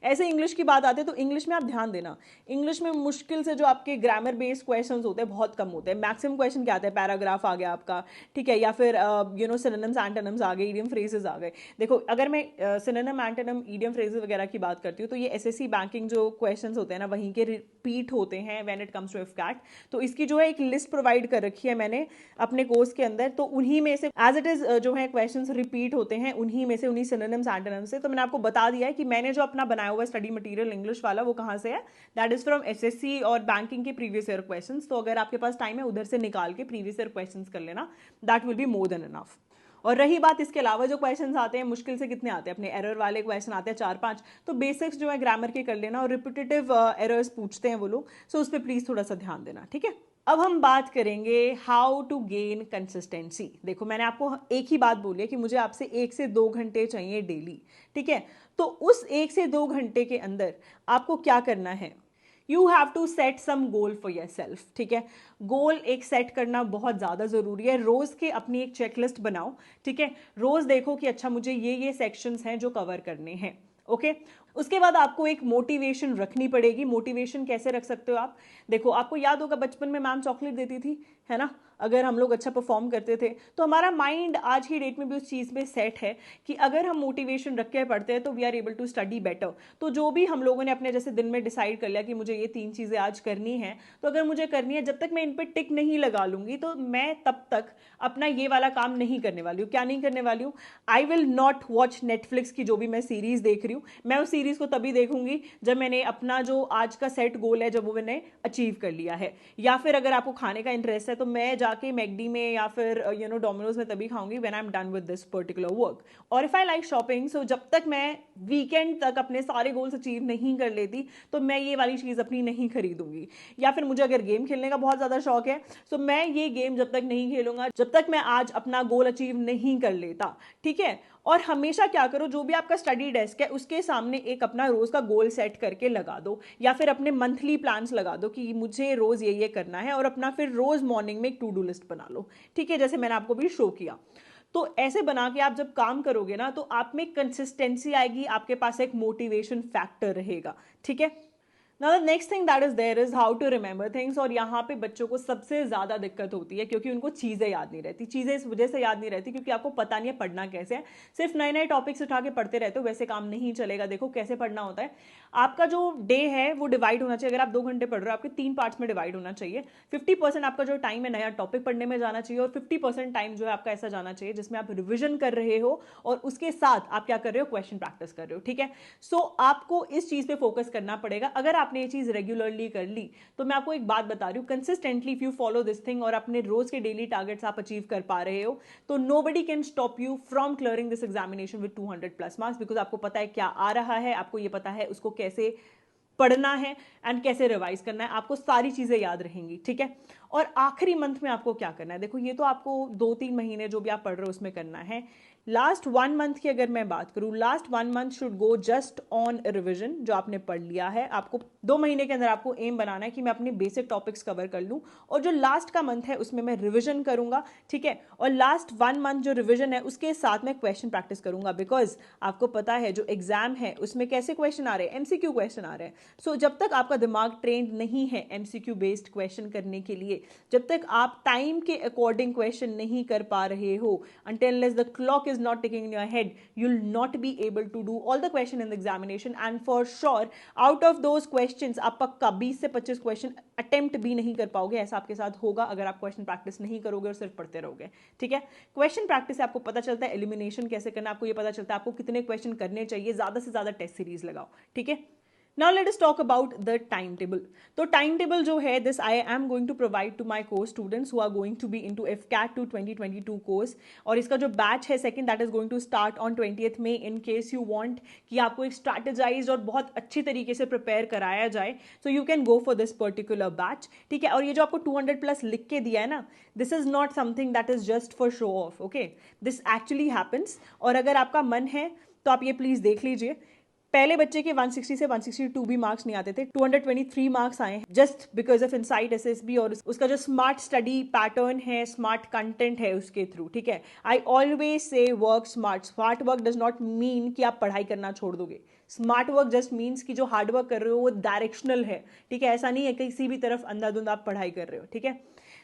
ऐसे इंग्लिश की बात आती है तो इंग्लिश में आप ध्यान देना, इंग्लिश में मुश्किल से जो आपके ग्रामर बेस्ड क्वेश्चंस होते हैं बहुत कम होते हैं. मैक्सिमम क्वेश्चन क्या आते हैं, पैराग्राफ आ गया आपका. ठीक है, या फिर यू नो सिनोनिम्स एंटोनिम्स आ गए, इडियम फ्रेजेस आ गए. देखो, अगर मैं सिनोनिम एंटोनिम इडियम फ्रेजेस वगैरह की बात करती हूँ तो ये एसएससी बैंकिंग जो क्वेश्चंस होते हैं ना वहीं के रिपीट होते हैं व्हेन इट कम्स टू इफकैट. तो इसकी जो है एक लिस्ट प्रोवाइड कर रखी है मैंने अपने कोर्स के अंदर, तो उन्हीं में से एज इट इज जो है क्वेश्चंस रिपीट होते हैं उन्हीं में से, उन्हीं सिनोनिम्स एंटोनिम्स से. तो मैंने आपको बता दिया है कि मैंने जो अपना बनाया हुआ स्टडी मटेरियल इंग्लिश वाला वो कहाँ से है, दैट इज फ्रॉम एसएससी और बैंकिंग के प्रीवियस ईयर क्वेश्चंस. तो अगर आपके पास टाइम है उधर से निकाल के प्रीवियस ईयर क्वेश्चंस कर लेना, that will be more than enough. और रही बात इसके अलावा जो क्वेश्चंस आते हैं मुश्किल से कितने आते हैं, अपने एरर वाले क्वेश्चन आते हैं 4-5, तो बेसिक्स जो है ग्रामर के कर लेना, और रिपीटेटिव एरर्स पूछते हैं वो लोग, सो उस पर प्लीज थोड़ा सा ध्यान देना. ठीक है, अब हम बात करेंगे हाउ टू गेन कंसिस्टेंसी. देखो, मैंने आपको एक ही बात बोली है कि मुझे आपसे 1 से 2 घंटे चाहिए डेली. ठीक है, तो उस 1 से 2 घंटे के अंदर आपको क्या करना है, you have to set some goal for yourself. ठीक है, गोल एक सेट करना बहुत ज़्यादा ज़रूरी है. रोज़ के अपनी एक चेकलिस्ट बनाओ. ठीक है, रोज़ देखो कि अच्छा मुझे ये सेक्शंस हैं जो कवर करने हैं. ओके, उसके बाद आपको एक मोटिवेशन रखनी पड़ेगी. मोटिवेशन कैसे रख सकते हो आप, देखो आपको याद होगा बचपन में मैम चॉकलेट देती थी, है ना, अगर हम लोग अच्छा परफॉर्म करते थे, तो हमारा माइंड आज की डेट में भी उस चीज़ में सेट है कि अगर हम मोटिवेशन रख के पढ़ते हैं तो we are able to study better. तो जो भी हम लोगों ने अपने जैसे दिन में डिसाइड कर लिया कि मुझे ये 3 चीज़ें आज करनी है, तो अगर मुझे करनी है, जब तक मैं इन पर टिक नहीं लगा लूंगी तो मैं तब तक अपना ये वाला काम नहीं करने वाली हूँ. क्या नहीं करने वाली हूँ, आई विल नॉट वॉच नेटफ्लिक्स की जो भी मैं सीरीज देख रही हूँ, मैं उस सीरीज को तभी देखूंगी जब मैंने अपना जो आज का सेट गोल है जब वो मैंने अचीव कर लिया है। या फिर अगर आपको खाने का इंटरेस्ट है तो मैं जाके मैकडी में या फिर डोमिनोज में तभी खाऊंगी when I am done with this particular work. और इफ आई लाइक शॉपिंग, सो जब तक मैं वीकेंड तक अपने सारे गोल्स अचीव नहीं कर लेती तो मैं ये वाली चीज अपनी नहीं खरीदूंगी। या फिर मुझे अगर गेम खेलने का बहुत ज्यादा शौक है तो मैं ये गेम जब तक नहीं खेलूंगा जब तक मैं आज अपना गोल अचीव नहीं कर लेता, ठीक है। और हमेशा क्या करो, जो भी आपका स्टडी डेस्क है उसके सामने एक अपना रोज का गोल सेट करके लगा दो, या फिर अपने मंथली प्लान्स लगा दो कि मुझे रोज ये करना है, और अपना फिर रोज मॉर्निंग में एक टू डू लिस्ट बना लो, ठीक है, जैसे मैंने आपको भी शो किया। तो ऐसे बना के आप जब काम करोगे ना तो आप में कंसिस्टेंसी आएगी, आपके पास एक मोटिवेशन फैक्टर रहेगा, ठीक है। Now the next thing that is there is how to remember things। और यहाँ पे बच्चों को सबसे ज़्यादा दिक्कत होती है क्योंकि उनको चीज़ें याद नहीं रहती। चीज़ें इस वजह से याद नहीं रहती क्योंकि आपको पता नहीं है पढ़ना कैसे है, सिर्फ नए नए टॉपिक्स उठा के पढ़ते रहते हो, वैसे काम नहीं चलेगा। देखो कैसे पढ़ना होता है, आपका जो डे है वो डिवाइड होना चाहिए। अगर आप 2 घंटे पढ़ रहे हो आपके 3 पार्ट्स में डिवाइड होना चाहिए। 50% आपका जो टाइम है नया टॉपिक पढ़ने में जाना चाहिए, और 50% टाइम जो है आपका ऐसा जाना चाहिए जिसमें आप रिविजन कर रहे हो और उसके साथ आप क्या कर रहे हो, क्वेश्चन प्रैक्टिस कर रहे हो, ठीक है। सो आपको इस चीज़ पे फोकस करना पड़ेगा। अगर आपने ये चीज़ रेगुलरली कर ली तो मैं आपको एक बात बता रही हूँ, consistently if you follow this thing और अपने रोज के डेली टारगेट्स आप अचीव कर पा रहे हो तो nobody can stop you from clearing this examination with 200+ marks, because आपको पता है क्या आ रहा है, आपको ये पता है उसको कैसे पढ़ना है एंड कैसे रिवाइज करना है, आपको सारी चीजें याद रहेंगी, ठीक है। और आखिरी मंथ में आपको क्या करना है, देखो ये तो आपको 2-3 महीने जो भी आप पढ़ रहे हो उसमें करना है। लास्ट 1 मंथ की अगर मैं बात करूं, last 1 month should go just on revision, जो आपने पढ़ लिया है। आपको 2 महीने के अंदर आपको एम बनाना है कि मैं अपने बेसिक टॉपिक्स कवर कर लूं, और जो लास्ट का मंथ है उसमें मैं रिविजन करूंगा, ठीक है। और लास्ट 1 मंथ जो रिविजन है उसके साथ मैं क्वेश्चन प्रैक्टिस करूंगा, बिकॉज आपको पता है जो एग्जाम है उसमें कैसे क्वेश्चन आ रहे हैं, एमसीक्यू क्वेश्चन आ रहे हैं। सो जब तक आपका दिमाग ट्रेंड नहीं है एमसीक्यू बेस्ड क्वेश्चन करने के लिए, जब तक आप टाइम के अकॉर्डिंग क्वेश्चन नहीं कर पा रहे हो, until unless the clock is not ticking in your head, you'll not be able to do all the question in the examination, and for sure out of those questions आप पक्का 20 से 25 question attempt भी नहीं कर पाओगे। ऐसा आपके साथ होगा अगर आप क्वेश्चन प्रैक्टिस नहीं करोगे और सिर्फ पढ़ते रहोगे, ठीक है। क्वेश्चन प्रैक्टिस से आपको पता चलता है एलिमिनेशन कैसे करना, आपको ये पता चलता है आपको कितने क्वेश्चन करने चाहिए, ज्यादा से ज्यादा टेस्ट सीरीज लगाओ, ठीक है। Now let us talk about the timetable। तो timetable जो है this I am going to provide to my course students who are going to be into FCAT to 2022 course। और इसका जो बैच है second that is going to start on 20th May in case you want कि आपको एक strategized और बहुत अच्छी तरीके से प्रिपेयर कराया जाए, so you can go for this particular batch, ठीक है। और ये जो आपको 200+ लिख के दिया है ना, this is not something that is just for show off, okay, this actually happens। और अगर आपका मन है तो आप ये प्लीज देख लीजिए। पहले बच्चे के 160 से 162 भी मार्क्स नहीं आते थे, 223 मार्क्स आए just because of insight SSB और उसका जो स्मार्ट स्टडी पैटर्न है, स्मार्ट कंटेंट है उसके थ्रू, ठीक है। I always say work smart. Smart work does not mean कि आप पढ़ाई करना छोड़ दोगे। स्मार्ट वर्क जस्ट मीन्स कि जो हार्ड वर्क कर रहे हो वो डायरेक्शनल है, ठीक है। ऐसा नहीं है कि किसी भी तरफ अंधाधुंध आप पढ़ाई कर रहे हो, ठीक है।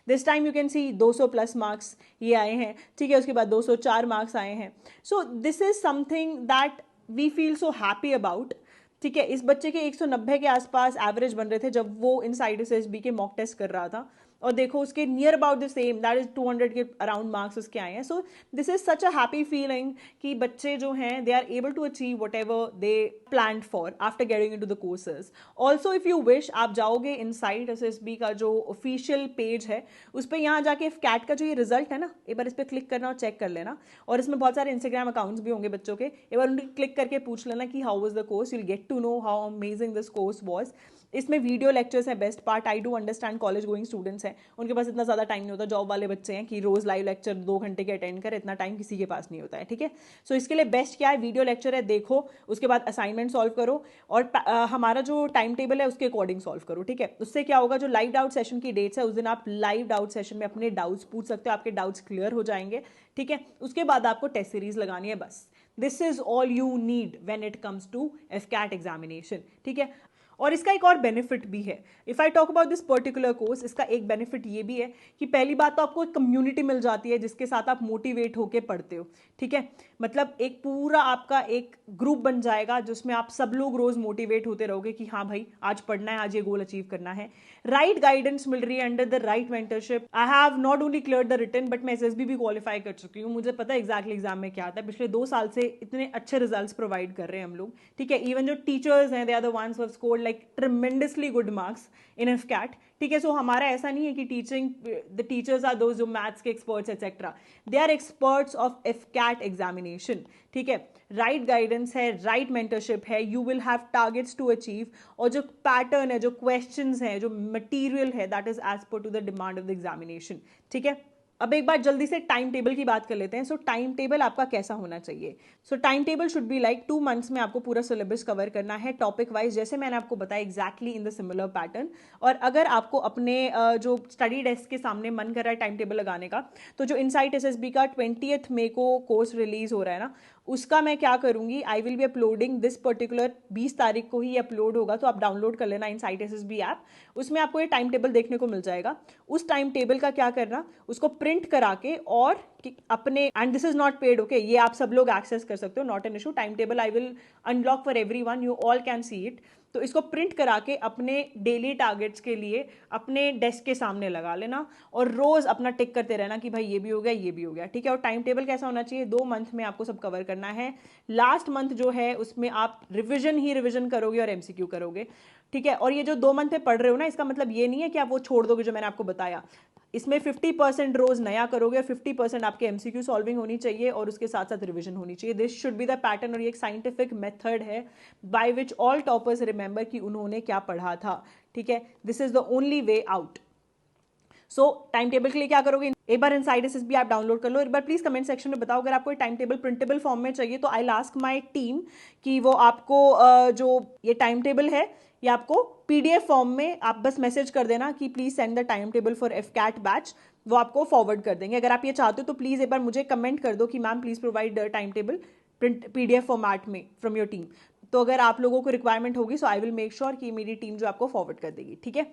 This time you can see 200+ marks ये आए हैं, ठीक है। उसके बाद 204 मार्क्स आए हैं। So this is something that we feel so happy about, ठीक है। इस बच्चे के 190 के आसपास एवरेज बन रहे थे जब वो इनसाइड एसएसबी के मॉक टेस्ट कर रहा था, और देखो उसके near about the same, that is 200 के अराउंड मार्क्स उसके आए हैं। So this is such a happy feeling कि बच्चे जो हैं they are able to achieve whatever they plan for after getting into the courses. Also if you wish, आप जाओगे इनसाइड एसएसबी का जो ऑफिशियल पेज है उस पर, यहाँ जाके कैट का जो ये रिजल्ट है ना, एक बार इस पर क्लिक करना और चेक कर लेना। और इसमें बहुत सारे इंस्टाग्राम अकाउंट्स भी होंगे बच्चों के, एक बार उनके क्लिक करके पूछ लेना कि how was the course, you will get to know how amazing this course was. इसमें वीडियो लेक्चर्स हैं best part. I do understand college going students हैं, उनके पास इतना ज़्यादा टाइम नहीं होता। जॉब वाले बच्चे हैं कि रोज़ लाइव लेक्चर 2 घंटे के अटेंड करें, इतना टाइम किसी के पास नहीं होता है, ठीक है। सो इसके लिए बेस्ट क्या है, वीडियो लेक्चर है, देखो, उसके बाद असाइनमेंट सॉल्व करो, और हमारा जो टाइम टेबल है उसके अकॉर्डिंग सॉल्व करो, ठीक है। उससे क्या होगा, जो लाइव डाउट सेशन की डेट्स है उस दिन आप लाइव डाउट सेशन में अपने डाउट्स पूछ सकते हो, आपके डाउट्स क्लियर हो जाएंगे, ठीक है। उसके बाद आपको टेस्ट सीरीज लगानी है, बस। This is all you need when it comes to FCAT examination, ठीक है। और इसका एक और बेनिफिट भी है, if I talk about this particular course, इसका एक बेनिफिट ये भी है कि पहली बात तो आपको एक कम्युनिटी मिल जाती है जिसके साथ आप मोटिवेट होकर पढ़ते हो, ठीक है। मतलब एक पूरा आपका एक ग्रुप बन जाएगा जिसमें आप सब लोग रोज मोटिवेट होते रहोगे कि हाँ भाई आज पढ़ना है, आज ये गोल अचीव करना है। राइट गाइडेंस मिल रही है under the right mentorship. I have not only clear the written but मैं एसएसबी भी क्वालिफाई कर चुकी हूँ, मुझे पता है एग्जैक्टली एग्जाम में क्या आता है। पिछले 2 साल से इतने अच्छे रिजल्ट्स प्रोवाइड कर रहे हैं हम लोग, ठीक है। इवन जो टीचर्स हैं, they are the ones who have scored like tremendously good marks in AFCAT, ठीक है। सो हमारा ऐसा नहीं है कि द टीचर्स आर दोज जो मैथ्स के experts etcetera, they are experts of AFCAT examination, ठीक है। राइट गाइडेंस है, राइट मेंटरशिप है, you will have targets to achieve, और जो पैटर्न है, जो क्वेश्चंस है, जो मटेरियल है, that is as per to the demand of the examination, ठीक है। अब एक बार जल्दी से टाइम टेबल की बात कर लेते हैं। सो टाइम टेबल आपका कैसा होना चाहिए? सो time table should be like 2 months में आपको पूरा सिलेबस कवर करना है टॉपिक वाइज, जैसे मैंने आपको बताया exactly in the similar pattern. और अगर आपको अपने जो स्टडी डेस्क के सामने मन कर रहा है टाइम टेबल लगाने का, तो जो इनसाइट एसएसबी का 20 मई को कोर्स रिलीज हो रहा है ना, उसका मैं क्या करूंगी, I will be uploading this particular 20 तारीख को ही अपलोड होगा, तो आप डाउनलोड कर लेना इनसाइट एसएसबी ऐप। उसमें आपको ये टाइम टेबल देखने को मिल जाएगा। उस टाइम टेबल का क्या करना, उसको प्रिंट करा के और अपने, and this is not paid, okay, ये आप सब लोग एक्सेस कर सकते हो, not an issue. Time table I will unlock for everyone, you all can see it. तो इसको प्रिंट करा के अपने डेली टारगेट्स के लिए अपने डेस्क के सामने लगा लेना और रोज अपना टिक करते रहना कि भाई ये भी हो गया, ये भी हो गया, ठीक है। और टाइम टेबल कैसा होना चाहिए, 2 मंथ में आपको सब कवर करना है। लास्ट मंथ जो है उसमें आप रिविजन ही रिविजन करोगे और एमसीक्यू करोगे, ठीक है। और ये जो 2 मंथ में पढ़ रहे हो ना, इसका मतलब ये नहीं है कि आप वो छोड़ दोगे जो मैंने आपको बताया। इसमें 50% रोज नया करोगे और 50% आपके एमसीक्यू सॉल्विंग होनी चाहिए और उसके साथ साथ रिवीजन होनी चाहिए। This should be the pattern, और ये एक साइंटिफिक मेथड है by which all toppers remember कि उन्होंने क्या पढ़ा था, ठीक है। This is the only way out. So time table के लिए क्या करोगे, एक बार इनसाइड एसएसबी आप डाउनलोड कर लो। एक बार प्लीज कमेंट सेक्शन में बताओ अगर आपको टाइम टेबल प्रिंटेबल फॉर्म में चाहिए, तो आई आस्क माय टीम कि वो आपको जो ये टाइम टेबल है ये आपको पीडीएफ फॉर्म में आप बस मैसेज कर देना कि please send the time table for AFCAT batch, वो आपको फॉरवर्ड कर देंगे। अगर आप ये चाहते हो तो प्लीज एक बार मुझे कमेंट कर दो कि ma'am please provide time table print PDF format में फ्रॉम योर टीम। तो अगर आप लोगों को रिक्वायरमेंट होगी सो आई विल मेक श्योर कि मेरी टीम जो आपको फॉरवर्ड कर देगी, ठीक है।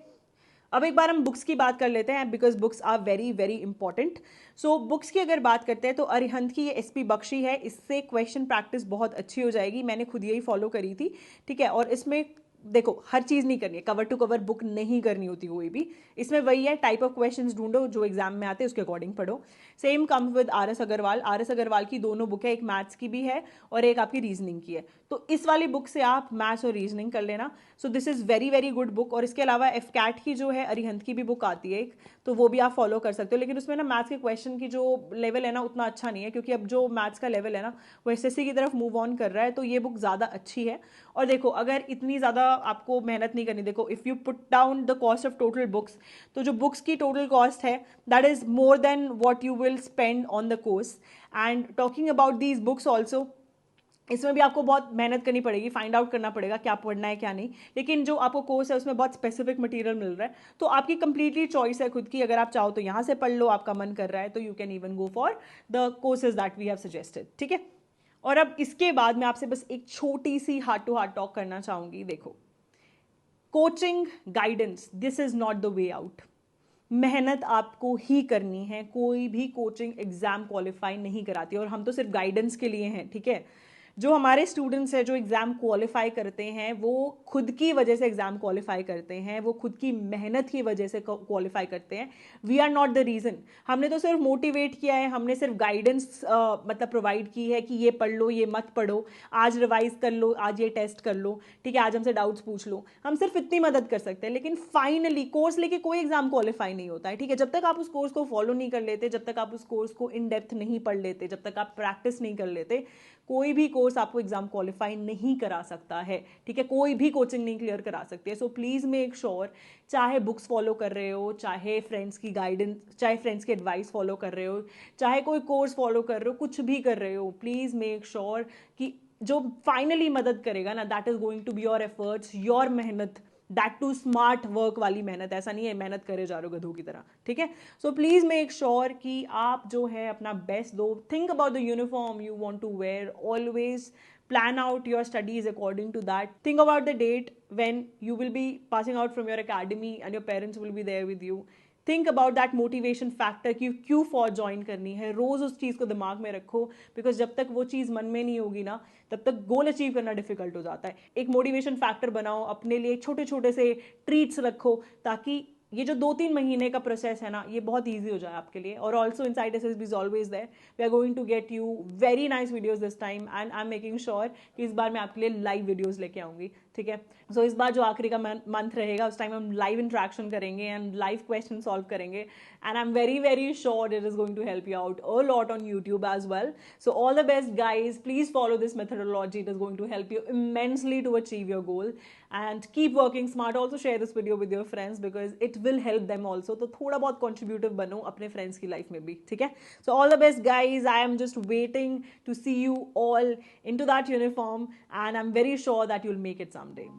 अब एक बार हम बुक्स की बात कर लेते हैं because books are very very important. So books की अगर बात करते हैं तो अरिहंत की ये एसपी बख्शी है, इससे क्वेश्चन प्रैक्टिस बहुत अच्छी हो जाएगी। मैंने खुद यही फॉलो करी थी, ठीक है। और इसमें देखो हर चीज नहीं करनी है, कवर टू कवर बुक नहीं करनी होती कोई भी। इसमें वही है, टाइप ऑफ क्वेश्चंस ढूंढो जो एग्जाम में आते हैं उसके अकॉर्डिंग पढ़ो। Same comes with RS Agarwal. RS Agarwal की दोनों बुक है, एक मैथ्स की भी है और एक आपकी रीजनिंग की है। तो इस वाली बुक से आप मैथ्स और रीजनिंग कर लेना। सो this is very very good book. और इसके अलावा एफकैट की जो है अरिहंत की भी बुक आती है एक, तो वो भी आप फॉलो कर सकते हो। लेकिन उसमें ना मैथ्स के क्वेश्चन की जो लेवल है ना उतना अच्छा नहीं है, क्योंकि अब जो मैथ्स का लेवल है ना वो एसएससी की तरफ मूव ऑन कर रहा है, तो ये बुक ज़्यादा अच्छी है। और देखो अगर इतनी ज़्यादा आपको मेहनत नहीं करनी, देखो if you put down the cost of total books, तो जो बुक्स की टोटल कॉस्ट है that is more than what you will spend on the course. And talking about these books also, इसमें भी आपको बहुत मेहनत करनी पड़ेगी, फाइंड आउट करना पड़ेगा क्या पढ़ना है क्या नहीं। लेकिन जो आपको कोर्स है उसमें बहुत स्पेसिफिक मटेरियल मिल रहा है, तो आपकी कंप्लीटली चॉइस है खुद की। अगर आप चाहो तो यहाँ से पढ़ लो, आपका मन कर रहा है तो you can even go for the courses that we have suggested, ठीक है। और अब इसके बाद मैं आपसे बस एक छोटी सी हार्ट टू हार्ट टॉक करना चाहूंगी। देखो coaching guidance, this is not the way out. मेहनत आपको ही करनी है, कोई भी कोचिंग एग्जाम क्वालिफाई नहीं कराती, और हम तो सिर्फ गाइडेंस के लिए हैं, ठीक है। जो हमारे स्टूडेंट्स हैं जो एग्जाम क्वालिफाई करते हैं वो खुद की वजह से एग्जाम क्वालिफाई करते हैं, वो खुद की मेहनत की वजह से क्वालिफाई करते हैं। We are not the reason. हमने तो सिर्फ मोटिवेट किया है, हमने सिर्फ गाइडेंस मतलब प्रोवाइड की है कि ये पढ़ लो, ये मत पढ़ो, आज रिवाइज कर लो, आज ये टेस्ट कर लो, ठीक है, आज हमसे डाउट्स पूछ लो। हम सिर्फ इतनी मदद कर सकते हैं, लेकिन फाइनली कोर्स लेके कोई एग्जाम क्वालिफाई नहीं होता है, ठीक है। जब तक आप उस कोर्स को फॉलो नहीं कर लेते, जब तक आप उस कोर्स को इन डेप्थ नहीं पढ़ लेते, जब तक आप प्रैक्टिस नहीं कर लेते, कोई भी कोर्स आपको एग्जाम क्वालिफाई नहीं करा सकता है, ठीक है। कोई भी कोचिंग नहीं क्लियर करा सकती है। सो प्लीज मेक श्योर, चाहे बुक्स फॉलो कर रहे हो, चाहे फ्रेंड्स की गाइडेंस, चाहे फ्रेंड्स की एडवाइस फॉलो कर रहे हो, चाहे कोई कोर्स फॉलो कर रहे हो, कुछ भी कर रहे हो, प्लीज मेक श्योर कि जो फाइनली मदद करेगा ना, that is going to be your efforts, your मेहनत, दैट टू स्मार्ट वर्क वाली मेहनत। ऐसा नहीं है मेहनत करे जा रहे हो गधों की तरह, ठीक है। सो प्लीज मेक श्योर कि आप जो है अपना बेस्ट दो। Think about the uniform you want to wear, always plan out your studies according to that. Think about the date when you will be passing out from your academy and your parents will be there with you. Think about that motivation factor कि क्यों for join करनी है, रोज उस चीज़ को दिमाग में रखो, because जब तक वो चीज़ मन में नहीं होगी ना, तब तक गोल अचीव करना डिफिकल्ट हो जाता है. एक मोटिवेशन फैक्टर बनाओ अपने लिए, छोटे छोटे से ट्रीट्स रखो, ताकि ये जो 2-3 महीने का प्रोसेस है ना, ये बहुत ईजी हो जाए आपके लिए. और also inside SSB is always there. We are going to get you very nice videos this time, and I am making sure कि इस बार मैं आपके लिए लाइव वीडियोज लेके आऊंगी. ठीक है, सो इस बार जो आखिरी का मंथ रहेगा, उस टाइम हम लाइव इंट्रैक्शन करेंगे एंड लाइव क्वेश्चन सॉल्व करेंगे, and I am very sure it is going to help you out a lot on YouTube as well. So all the best guys, please follow this methodology. It is going to help you immensely to achieve your goal, and keep working smart. Also share this video with your friends because it will help them also. तो थोड़ा बहुत contributive बनो अपने friends की life में भी. ठीक है, so all the best guys. I am just waiting to see you all into that uniform, and I'm very sure that you'll make it someday.